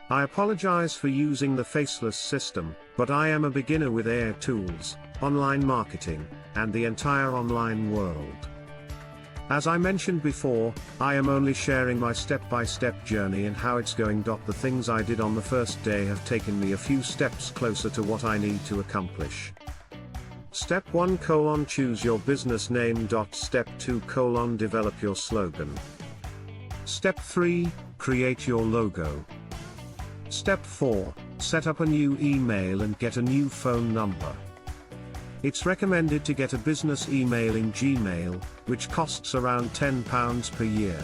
I apologize for using the faceless system, but I am a beginner with AI tools, online marketing, and the entire online world. As I mentioned before, I am only sharing my step-by-step journey and how it's going. The things I did on the first day have taken me a few steps closer to what I need to accomplish. Step 1: choose your business name. Step 2: develop your slogan. Step 3: create your logo. Step 4: set up a new email and get a new phone number. It's recommended to get a business email in Gmail, which costs around £10 per year.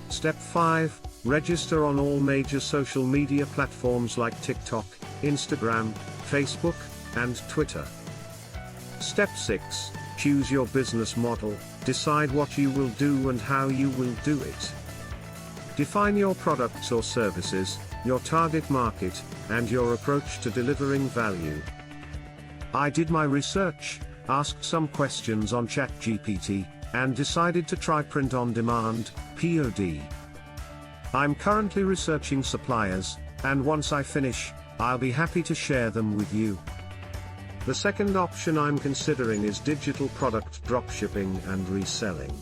Step 5: register on all major social media platforms like TikTok, Instagram, Facebook, and Twitter. Step 6: choose your business model, decide what you will do and how you will do it. Define your products or services, your target market, and your approach to delivering value. I did my research, asked some questions on ChatGPT, and decided to try print on demand, POD. I'm currently researching suppliers, and once I finish, I'll be happy to share them with you. The second option I'm considering is digital product dropshipping and reselling.